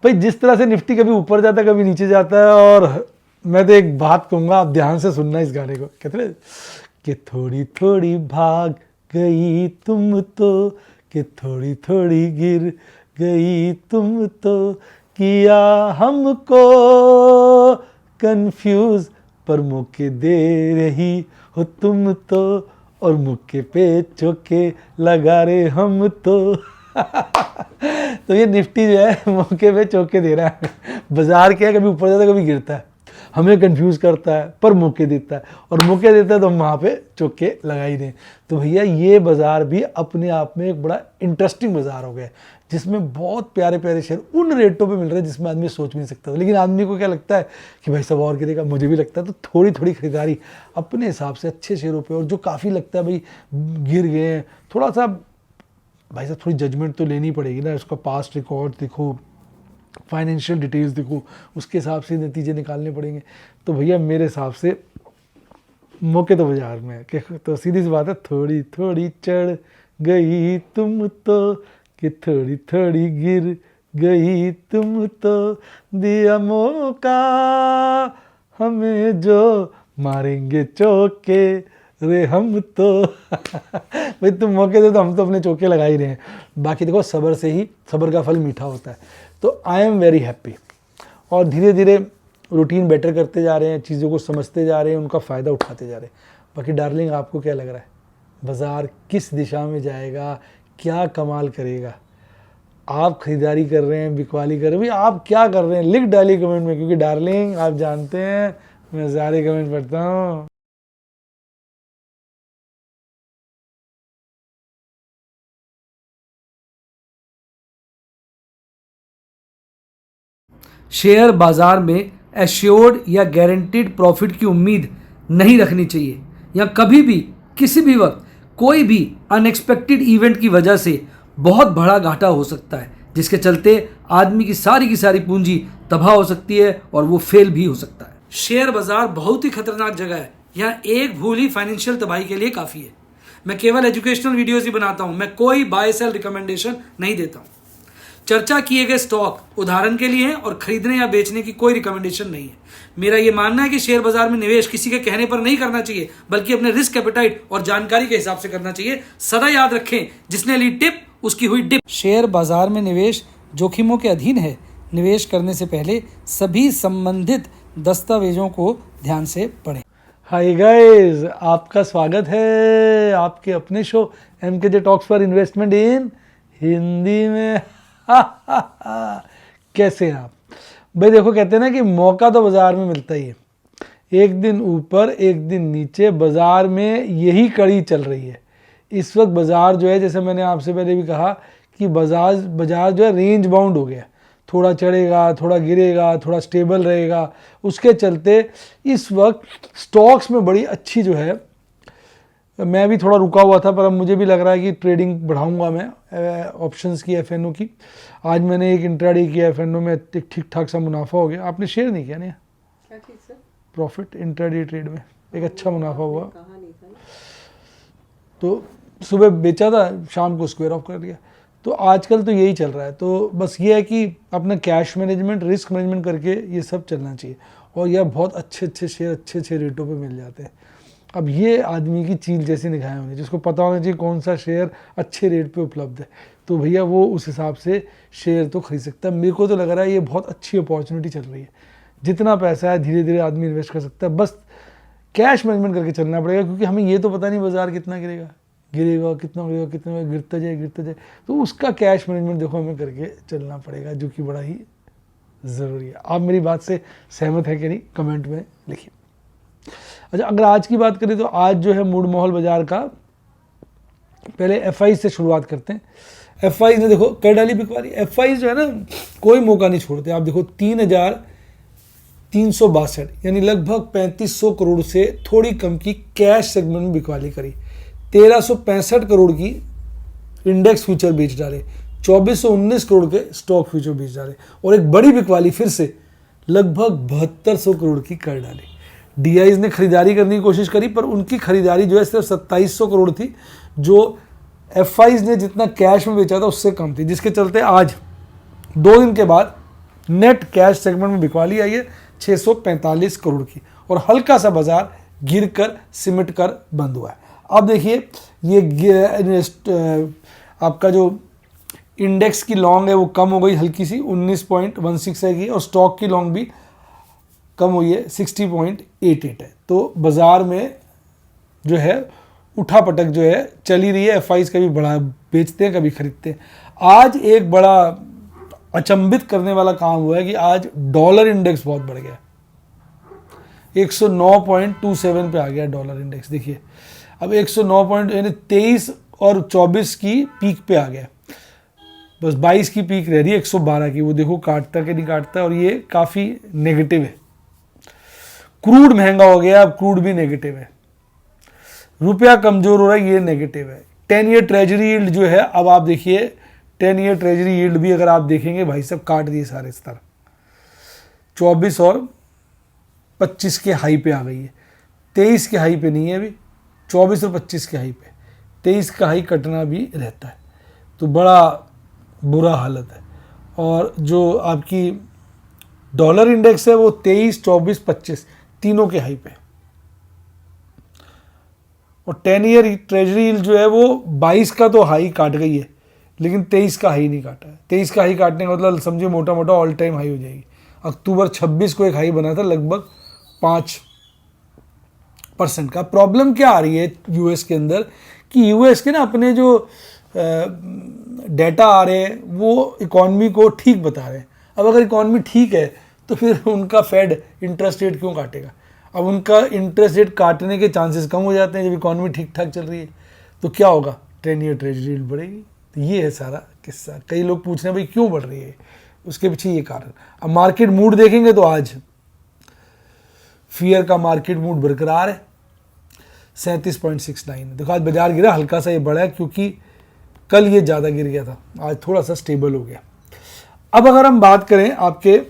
भाई जिस तरह से निफ्टी कभी ऊपर जाता है कभी नीचे जाता है, और मैं तो एक बात कहूँगा, आप ध्यान से सुनना इस गाने को, कहते हैं कि थोड़ी थोड़ी भाग गई तुम तो, कि थोड़ी थोड़ी गिर गई तुम तो, किया हमको कंफ्यूज पर मौके दे रही हो तुम तो, और मौके पे चौके लगा रहे हम तो। तो ये निफ्टी जो है मौके पे चौके दे रहा है। बाजार क्या है, कभी ऊपर जाता है कभी गिरता है, हमें कंफ्यूज करता है पर मौके देता है, और मौके देता है तो हम वहाँ पे चौके लगा ही दें। तो भैया ये बाज़ार भी अपने आप में एक बड़ा इंटरेस्टिंग बाज़ार हो गया, जिसमें बहुत प्यारे प्यारे शेयर उन रेटों पे मिल रहे हैं जिसमें आदमी सोच भी नहीं सकता था। लेकिन आदमी को क्या लगता है कि भाई सब और गिरेगा, मुझे भी लगता है, तो थोड़ी थोड़ी खरीदारी अपने हिसाब से अच्छे शेयरों पे, और जो काफ़ी लगता है भाई गिर गए हैं, थोड़ा सा भाई साहब थोड़ी जजमेंट तो लेनी पड़ेगी ना, उसका पास्ट रिकॉर्ड देखो, फाइनेंशियल डिटेल्स देखो, उसके हिसाब से नतीजे निकालने पड़ेंगे। तो भैया मेरे हिसाब से मौके तो बाजार में है, तो सीधी सी बात है, थोड़ी थोड़ी चढ़ गई तुम तो, कि थोड़ी थोड़ी गिर गई तुम तो, दिया मौका हमें जो मारेंगे चौके रे हम तो। भाई तुम मौके दे तो हम तो अपने चौके लगा ही रहे हैं। बाकी देखो सब्र से ही सब्र का फल मीठा होता है। तो आई एम वेरी हैप्पी, और धीरे धीरे रूटीन बेटर करते जा रहे हैं, चीज़ों को समझते जा रहे हैं, उनका फ़ायदा उठाते जा रहे हैं। बाकी डार्लिंग आपको क्या लग रहा है, बाज़ार किस दिशा में जाएगा, क्या कमाल करेगा? आप खरीदारी कर रहे हैं, बिकवाली कर रहे हैं, भाई आप क्या कर रहे हैं, लिख डालिए कमेंट में, क्योंकि डार्लिंग आप जानते हैं मैं सारे कमेंट पढ़ता हूँ। शेयर बाजार में एश्योर्ड या गारंटीड प्रॉफिट की उम्मीद नहीं रखनी चाहिए, या कभी भी किसी भी वक्त कोई भी अनएक्सपेक्टेड इवेंट की वजह से बहुत बड़ा घाटा हो सकता है, जिसके चलते आदमी की सारी पूंजी तबाह हो सकती है और वो फेल भी हो सकता है। शेयर बाजार बहुत ही खतरनाक जगह है, यहाँ एक भूल ही फाइनेंशियल तबाही के लिए काफ़ी है। मैं केवल एजुकेशनल वीडियोज़ ही बनाता हूँ, मैं कोई बाय सेल रिकमेंडेशन नहीं देता हूँ। चर्चा किए गए स्टॉक उदाहरण के लिए हैं और खरीदने या बेचने की कोई रिकमेंडेशन नहीं है। मेरा यह मानना है कि शेयर बाजार में निवेश किसी के कहने पर नहीं करना चाहिए, बल्कि अपने रिस्क एपेटाइट और जानकारी के हिसाब से करना चाहिए। सदा याद रखें, जिसने ली टिप उसकी हुई डिप। शेयर बाजार में निवेश जोखिमों के अधीन है। निवेश करने से पहले सभी संबंधित दस्तावेजों को ध्यान से पढ़ें। हाय गाइस, आपका स्वागत है आपके अपने शो MKJ टॉक्स पर इन्वेस्टमेंट इन हिंदी में। कैसे हैं आप भाई? देखो कहते हैं ना कि मौका तो बाजार में मिलता ही है, एक दिन ऊपर एक दिन नीचे, बाजार में यही कड़ी चल रही है इस वक्त। बाजार जो है, जैसे मैंने आपसे पहले भी कहा कि बाजार जो है रेंज बाउंड हो गया, थोड़ा चढ़ेगा थोड़ा गिरेगा, थोड़ा स्टेबल रहेगा। उसके चलते इस वक्त स्टॉक्स में बड़ी अच्छी जो है, मैं भी थोड़ा रुका हुआ था, पर अब मुझे भी लग रहा है कि ट्रेडिंग बढ़ाऊंगा मैं ऑप्शंस की, FNO की। आज मैंने एक इंट्राडे किया, FNO में एक ठीक ठाक सा मुनाफा हो गया। आपने शेयर नहीं किया? नहीं, क्या चीज़ सर? प्रॉफिट इंट्राडे ट्रेड में एक अच्छा मुनाफा हुआ, कहा नहीं था ना। तो सुबह बेचा था, शाम को स्क्वायर ऑफ कर दिया। तो आजकल तो यही चल रहा है। तो बस ये है कि अपना कैश मैनेजमेंट, रिस्क मैनेजमेंट करके ये सब चलना चाहिए, और यह बहुत अच्छे शेयर अच्छे रेटों पे मिल जाते हैं। अब ये आदमी की चील जैसी निगाहें होंगी, जिसको पता होना चाहिए कौन सा शेयर अच्छे रेट पे उपलब्ध है, तो भैया वो उस हिसाब से शेयर तो खरीद सकता है। मेरे को तो लग रहा है ये बहुत अच्छी अपॉर्चुनिटी चल रही है, जितना पैसा है धीरे धीरे आदमी इन्वेस्ट कर सकता है। बस कैश मैनेजमेंट करके चलना पड़ेगा, क्योंकि हमें ये तो पता नहीं बाजार कितना गिरेगा कितना गिरता जाए, तो उसका कैश मैनेजमेंट देखो हमें करके चलना पड़ेगा, जो कि बड़ा ही ज़रूरी है। आप मेरी बात से सहमत है कि नहीं, कमेंट में लिखिए। अच्छा, अगर आज की बात करें तो आज जो है मूड माहौल बाजार का, पहले FI से शुरुआत करते हैं। FI ने देखो कर डाली बिकवाली। FI जो है ना, कोई मौका नहीं छोड़ते। आप देखो 3,362 यानी लगभग 3500 करोड़ से थोड़ी कम की कैश सेगमेंट में बिकवाली करी। 1365 करोड़ की इंडेक्स फ्यूचर बेच डाले, 2419 करोड़ के स्टॉक फ्यूचर बेच डाले, और एक बड़ी बिकवाली फिर से लगभग 7200 करोड़ की कर डाली। DIs ने खरीदारी करने की कोशिश करी, पर उनकी खरीदारी जो है सिर्फ 2700 करोड़ थी, जो FIs ने जितना कैश में बेचा था उससे कम थी, जिसके चलते आज 2 दिन के बाद नेट कैश सेगमेंट में बिकवाली आई है 645 करोड़ की, और हल्का सा बाजार गिर कर सिमट कर बंद हुआ है। अब देखिए ये आपका जो इंडेक्स की लॉन्ग है वो कम हो गई हल्की सी, 19.16 है की, और स्टॉक की लॉन्ग भी कम हुई है, 60.88 है। तो बाजार में जो है उठापटक जो है चल ही रही है। एफआईज कभी बढ़ा बेचते हैं, कभी खरीदते हैं। आज एक बड़ा अचंभित करने वाला काम हुआ है कि आज डॉलर इंडेक्स बहुत बढ़ गया, 109.27 पे आ गया डॉलर इंडेक्स। देखिए अब 109.23 और 24 की पीक पे आ गया, बस 22 की पीक रह रही है 112 की, वो देखो काटता कि नहीं काटता, और ये काफ़ी नेगेटिव है। क्रूड महंगा हो गया, अब क्रूड भी नेगेटिव है। रुपया कमज़ोर हो रहा है, ये नेगेटिव है। 10 ईयर ट्रेजरी यील्ड जो है, अब आप देखिए 10 ईयर ट्रेजरी यील्ड भी अगर आप देखेंगे भाई साहब काट दिए सारे स्तर, 24 और 25 के हाई पे आ गई है, 23 के हाई पे नहीं है अभी, 24 और 25 के हाई पे, 23 का हाई कटना भी रहता है। तो बड़ा बुरा हालत है। और जो आपकी डॉलर इंडेक्स है वो 23, 24, 25 तीनों के हाई पे, और 10 ईयर ट्रेजरी यील्ड जो है वो 22 का तो हाई काट गई है, लेकिन 23 का हाई नहीं काटा है। 23 का हाई काटने का मतलब समझिए मोटा मोटा ऑल टाइम हाई हो जाएगी। अक्टूबर 26 को एक हाई बना था लगभग 5% का। प्रॉब्लम क्या आ रही है यूएस के अंदर कि यूएस के ना अपने जो डेटा आ रहे हैं वो इकॉनमी को ठीक बता रहे हैं। अब अगर इकॉनमी ठीक है तो फिर उनका फेड इंटरेस्ट रेट क्यों काटेगा? अब उनका इंटरेस्ट रेट काटने के चांसेस कम हो जाते हैं जब इकॉनमी ठीक ठाक चल रही है। तो क्या होगा? 10 ईयर ट्रेजरी यील्ड बढ़ेगी। तो ये है सारा किस्सा। कई लोग पूछ रहे हैं भाई क्यों बढ़ रही है, उसके पीछे ये कारण। अब मार्केट मूड देखेंगे तो आज फियर का मार्केट मूड बरकरार है, 37.69। देखो आज बाजार गिरा, हल्का सा ये बढ़ा है क्योंकि कल ये ज़्यादा गिर गया था, आज थोड़ा सा स्टेबल हो गया। अब अगर हम बात करें आपके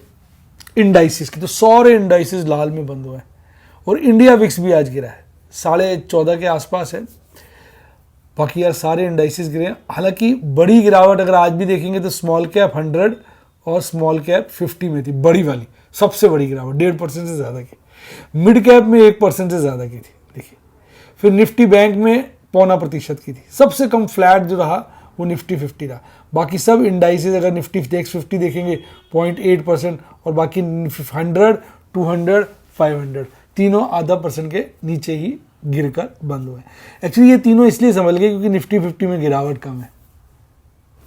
इंडाइसिस की तो सारे इंडाइसिस लाल में बंद हुए हैं और इंडिया विक्स भी आज गिरा है, 14.5 के आसपास है। बाकी यार सारे इंडाइसिस गिरे हैं। हालांकि बड़ी गिरावट अगर आज भी देखेंगे तो स्मॉल कैप 100 और स्मॉल कैप 50 में थी, बड़ी वाली सबसे बड़ी गिरावट 1.5% से ज़्यादा की। मिड कैप में 1% से ज़्यादा की थी। देखिए फिर निफ्टी बैंक में 0.25% की थी। सबसे कम फ्लैट जो रहा वो निफ्टी 50 रहा। बाकी सब इंडाइसिस अगर निफ्टी डेक्स 50 देखेंगे 0.8% और बाकी 100, 200, 500 तीनों ½ % के नीचे ही गिरकर बंद हुए। एक्चुअली ये तीनों इसलिए संभल गए क्योंकि निफ्टी 50 में गिरावट कम है,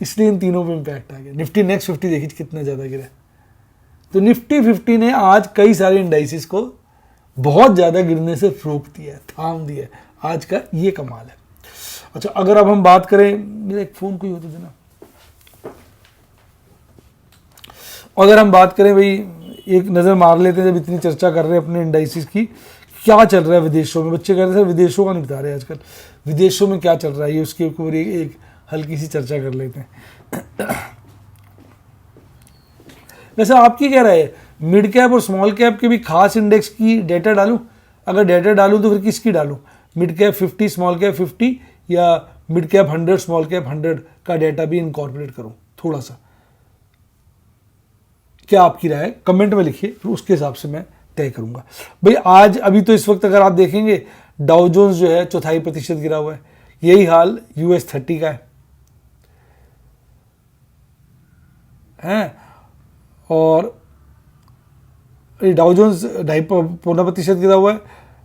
इसलिए इन तीनों पे इम्पैक्ट आ गया। निफ्टी नेक्स्ट 50 देखिए कितना ज़्यादा गिरा। तो निफ्टी 50 ने आज कई सारे इंडाइसिस को बहुत ज़्यादा गिरने से रोक दिया है, थाम दिया है। आज का ये कमाल है। अच्छा अगर अब हम बात करें, मेरा एक फ़ोन कोई होता था ना, अगर हम बात करें भाई एक नज़र मार लेते हैं, जब इतनी चर्चा कर रहे हैं अपने इंडाइसिस की, क्या चल रहा है विदेशों में। बच्चे कह रहे थे विदेशों का नहीं बता रहे आजकल, विदेशों में क्या चल रहा है ये उसके ऊपर एक हल्की सी चर्चा कर लेते हैं। वैसे आपकी क्या राय है, मिड कैप और स्मॉल कैप के भी खास इंडेक्स की डेटा डालूं? अगर डेटा डालूं तो फिर किसकी डालूं? मिड कैप 50, स्मॉल कैप 50 या मिड कैप 100, स्मॉल कैप 100 का डेटा भी इनकॉर्पोरेट करूं? थोड़ा सा क्या आपकी राय है कमेंट में लिखिए, फिर उसके हिसाब से मैं तय करूंगा। भाई आज अभी तो इस वक्त अगर आप देखेंगे डाउ जोन्स जो है 0.25% गिरा हुआ है। यही हाल US 30 का है और डाउ जोन्स 2.25% गिरा हुआ है।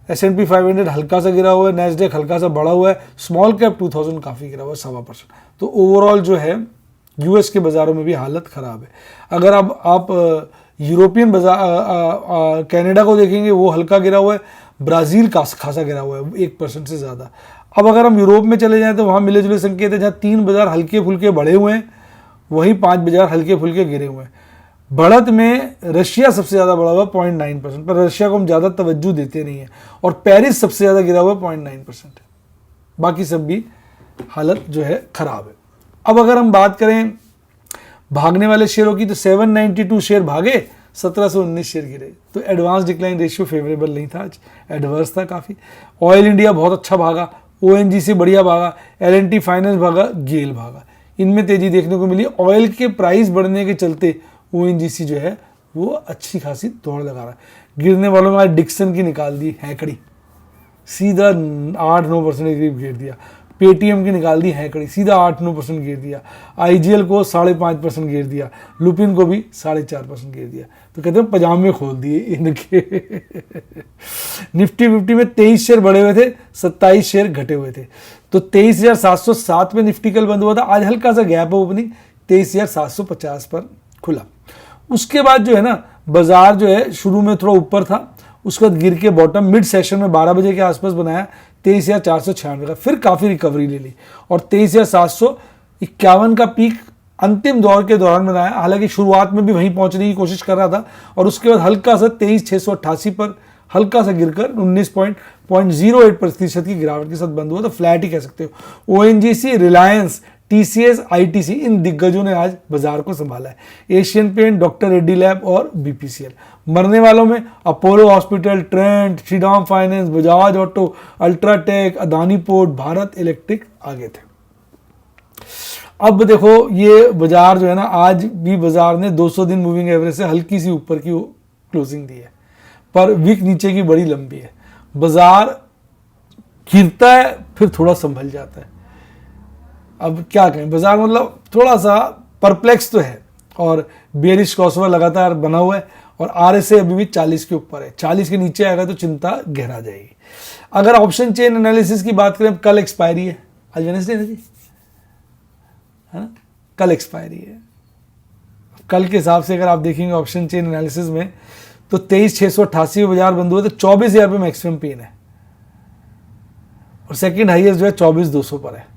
S&P 500 हल्का सा गिरा हुआ है, नैस्डैक हल्का सा बढ़ा हुआ है, स्मॉल कैप 2000 काफ़ी गिरा हुआ है 1.25%। तो ओवरऑल जो है US के बाज़ारों में भी हालत ख़राब है। अगर अब आप यूरोपियन बाजार कनाडा को देखेंगे वो हल्का गिरा हुआ है, ब्राज़ील का खासा गिरा हुआ है 1% से ज़्यादा। अब अगर हम यूरोप में चले जाएँ तो वहाँ मिले जुले संकेत है, जहाँ 3 बाज़ार हल्के फुल्के बढ़े हुए हैं वहीं 5 बाज़ार हल्के फुल्के गिरे हुए हैं। बढ़त में रशिया सबसे ज़्यादा बढ़ा हुआ 0.9%, पर रशिया को हम ज़्यादा तवज्जो देते नहीं हैं। और पेरिस सबसे ज़्यादा गिरा हुआ 0.9% है। बाकी सब भी हालत जो है ख़राब है। अब अगर हम बात करें भागने वाले शेयरों की तो 792 शेयर भागे, 1719 शेयर गिरे। तो एडवांस डिक्लाइन रेशियो फेवरेबल नहीं था, आज एडवर्स था काफ़ी। ऑयल इंडिया बहुत अच्छा भागा, ONGC बढ़िया भागा, L&T फाइनेंस भागा, गेल भागा। इनमें तेजी देखने को मिली। ऑयल के प्राइस बढ़ने के चलते ONGC जो है वो अच्छी खासी दौड़ लगा रहा है। गिरने वालों में आज डिक्सन की निकाल दी हैकड़ी, सीधा 8-9% के करीब गिर दिया। पेटीएम की निकाल दी हैकड़ी, सीधा 8-9% गिर दिया। IGL को 5.5% गिर दिया। लुपिन को भी 4.5% गिर दिया। तो कहते हैं पजामे खोल दिए इनके। निफ्टी 50 में 23 शेयर बढ़े हुए थे, 27 शेयर घटे हुए थे। तो 23,707 में निफ्टी कल बंद हुआ था। आज हल्का सा गैप ओपनिंग 23,750 पर खुला। उसके बाद जो है ना बाजार जो है शुरू में थोड़ा ऊपर था, उसके बाद गिर के बॉटम मिड सेशन में 12 बजे के आसपास बनाया 23,496 का, फिर काफ़ी रिकवरी ले ली और 23,751 का पीक अंतिम दौर के दौरान बनाया। हालांकि शुरुआत में भी वहीं पहुंचने की कोशिश कर रहा था और उसके बाद हल्का सा 23,688 पर हल्का सा गिरकर 19.08% की गिरावट के साथ बंद हुआ। तो फ्लैट ही कह सकते हो। ONGC, रिलायंस, TCS, ITC इन दिग्गजों ने आज बाजार को संभाला है। Asian paint, doctor Reddy lab और BPCL। मरने वालों में Apollo hospital, Trent, Shriram finance, Bajaj auto, UltraTech, Adani port, Bharat electric आगे थे। अब देखो ये बाजार जो है ना, आज भी बाजार ने 200 दिन मूविंग एवरेज से हल्की सी ऊपर की क्लोजिंग दी है, पर विक नीचे की बड़ी लंबी है। बाजार गिरता है फिर थोड़ा संभल जाता है। अब क्या कहें, बाजार मतलब थोड़ा सा परप्लेक्स तो है और बेरिश क्रॉसओवर लगातार बना हुआ है और RSI अभी भी 40 के ऊपर है। 40 के नीचे आएगा तो चिंता गहरा जाएगी। अगर ऑप्शन चेन एनालिसिस की बात करें, कल एक्सपायरी है, आज वेडनेसडे है जी, है ना, कल एक्सपायरी है। कल के हिसाब से अगर आप देखेंगे ऑप्शन चेन एनालिसिस में तो 23,688 में बाजार बंद हुआ तो 24,000 पे मैक्सिमम पेन है और सेकंड हाईएस्ट जो है 24,200 पर है।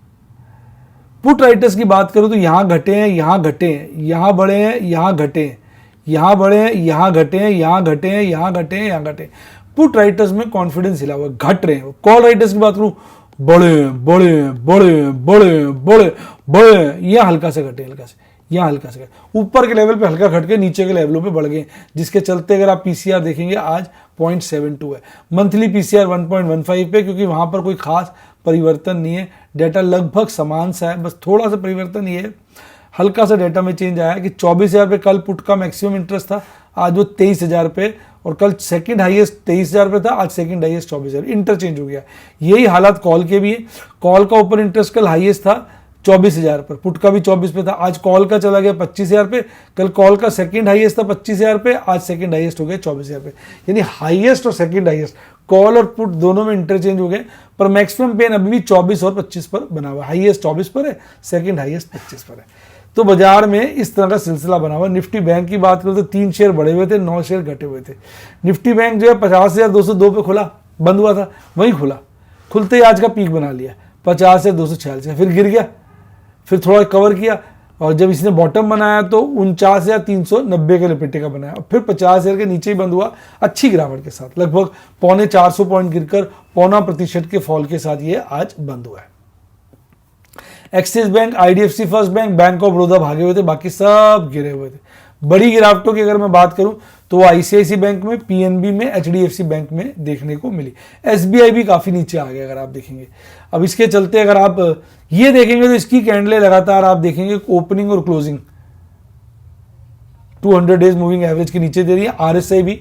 पुट राइटर्स की बात करूं तो यहां घटे हैं, यहां घटे हैं, यहां बढ़े हैं, यहां घटे हैं, यहां बढ़े हैं, यहां घटे हैं, यहां घटे हैं, यहां घटे हैं, यहां घटे हैं। पुट राइटर्स में कॉन्फिडेंस हिला हुआ है, घट रहे हैं। कॉल राइटर्स की बात करूं, बड़े बड़े बड़े बड़े बड़े बड़े, यहां हल्का से घटे, हल्का से, यहाँ हल्का से ऊपर के लेवल पे हल्का घट के नीचे के लेवलों पे बढ़ गए, जिसके चलते अगर आप PCR देखेंगे आज 0.72 है। मंथली PCR 1.15 पे, क्योंकि वहां पर कोई खास परिवर्तन नहीं है। डेटा लगभग समान सा है, बस थोड़ा सा परिवर्तन ये है, हल्का सा डेटा में चेंज आया कि 24,000 पे कल पुट का मैक्सिमम इंटरेस्ट था, आज वो 23,000 पे, और कल सेकंड हाईएस्ट 23,000 पे था, आज सेकंड हाईएस्ट 24,000, इंटरचेंज हो गया। यही हालात कॉल के भी है। कॉल का ऊपर इंटरेस्ट कल हाईएस्ट था 24,000 पर, पुट का भी 24 पे था, आज कॉल का चला गया 25,000 पे। कल कॉल का सेकंड हाईएस्ट था 25,000 पे, आज सेकंड हाईएस्ट हो गया 24,000 पे। यानी हाईएस्ट और सेकंड हाईएस्ट कॉल और पुट दोनों में इंटरचेंज हो गए, पर मैक्सिमम पेन अभी भी 24 और 25 पर बना हुआ है। हाईएस्ट 24 पर है, सेकंड हाईएस्ट 25 पर है। तो बाजार में इस तरह का सिलसिला बना हुआ। निफ्टी बैंक की बात करो तो 3 शेयर बढ़े हुए थे, 9 शेयर घटे हुए थे। निफ्टी बैंक जो है 50,202 पे खुला, बंद हुआ था, वहीं खुला, खुलते ही आज का पीक बना लिया 50,246, फिर गिर गया, फिर थोड़ा कवर किया, और जब इसने बॉटम बनाया तो 49,390 के लपेटे का बनाया, और फिर 50,000 के नीचे ही बंद हुआ अच्छी गिरावट के साथ, लगभग 450 पॉइंट गिरकर 0.25% के फॉल के साथ ये आज बंद हुआ है। Axis bank, IDFC first bank, bank of Baroda भागे हुए थे, बाकी सब गिरे हुए थे। बड़ी गिरावटों की अगर मैं बात करूं तो ICICI बैंक में, PNB में, HDFC बैंक में देखने को मिली। SBI भी काफी नीचे आ गया अगर आप देखेंगे। अब इसके चलते अगर आप ये देखेंगे तो इसकी कैंडलें लगातार आप देखेंगे ओपनिंग और क्लोजिंग 200 डेज मूविंग एवरेज के नीचे दे रही है। RSI भी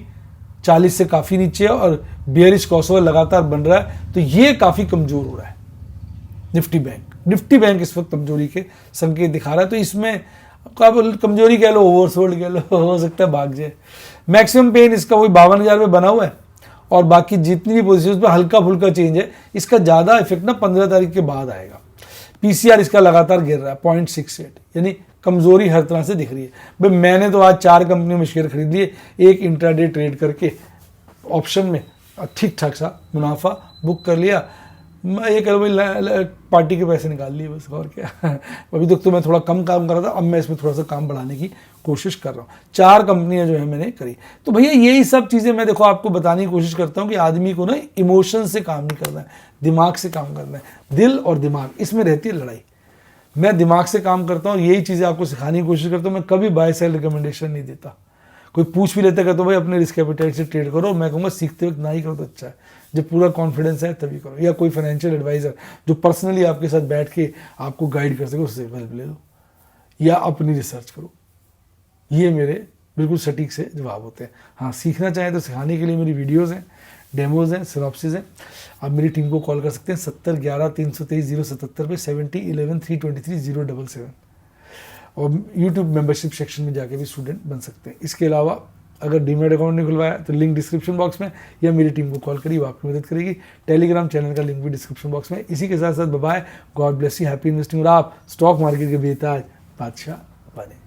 40 से काफी नीचे है और बेयरिश क्रॉसओवर लगातार बन रहा है, तो ये काफी कमजोर हो रहा है। निफ्टी बैंक इस वक्त कमजोरी के संकेत दिखा रहा है, तो इसमें कमजोरी कह लो, ओवरसोल्ड कह लो, हो सकता है भाग जाए। मैक्सिमम पेन इसका वही 52,000 पे बना हुआ है, और बाकी जितनी भी पोजीशन पे हल्का फुल्का चेंज है। इसका ज्यादा इफेक्ट ना 15 तारीख के बाद आएगा। PCR इसका लगातार गिर रहा है 0.68, यानी कमजोरी हर तरह से दिख रही है। भाई मैंने तो आज 4 कंपनियों में शेयर खरीद लिए, एक इंट्राडे ट्रेड करके ऑप्शन में ठीक ठाक सा मुनाफा बुक कर लिया। मैं ये कह भाई पार्टी के पैसे निकाल लिए बस, और क्या। अभी तक तो मैं थोड़ा कम काम कर रहा था, अब मैं इसमें थोड़ा सा काम बढ़ाने की कोशिश कर रहा हूँ। 4 कंपनियां जो है मैंने करी। तो भैया यही सब चीज़ें मैं देखो आपको बताने की कोशिश करता हूँ कि आदमी को ना इमोशन से काम नहीं करना है, दिमाग से काम करना है। दिल और दिमाग, इसमें रहती है लड़ाई। मैं दिमाग से काम करता हूँ, यही चीज़ें आपको सिखाने की कोशिश करता हूँ। मैं कभी बाय सेल रिकमेंडेशन नहीं देता। कोई पूछ भी लेता है तो भाई अपने रिस्क एपेटाइट से ट्रेड करो, मैं कहूँगा सीखते वक्त ना ही करो तो अच्छा है, जब पूरा कॉन्फिडेंस है तभी करो। या कोई फाइनेंशियल एडवाइजर जो पर्सनली आपके साथ बैठ के आपको गाइड कर सके, उससे हेल्प ले लो, या अपनी रिसर्च करो। ये मेरे बिल्कुल सटीक से जवाब होते हैं। हाँ, सीखना चाहें तो सिखाने के लिए मेरी वीडियोज़ हैं, डेमोज़ हैं, सिनॉप्सिस हैं। आप मेरी टीम को कॉल कर सकते हैं 70 11 323 077 पे 70 11 323 077 और यूट्यूब मेंबरशिप सेक्शन में जाके भी स्टूडेंट बन सकते हैं। इसके अलावा अगर डीमेट अकाउंट नहीं खुलवाया तो लिंक डिस्क्रिप्शन बॉक्स में, या मेरी टीम को कॉल करिए, वो आपकी मदद करेगी। टेलीग्राम चैनल का लिंक भी डिस्क्रिप्शन बॉक्स में। इसी के साथ साथ bye, God bless you, happy investing, और आप स्टॉक मार्केट के बेताज बादशाह बने।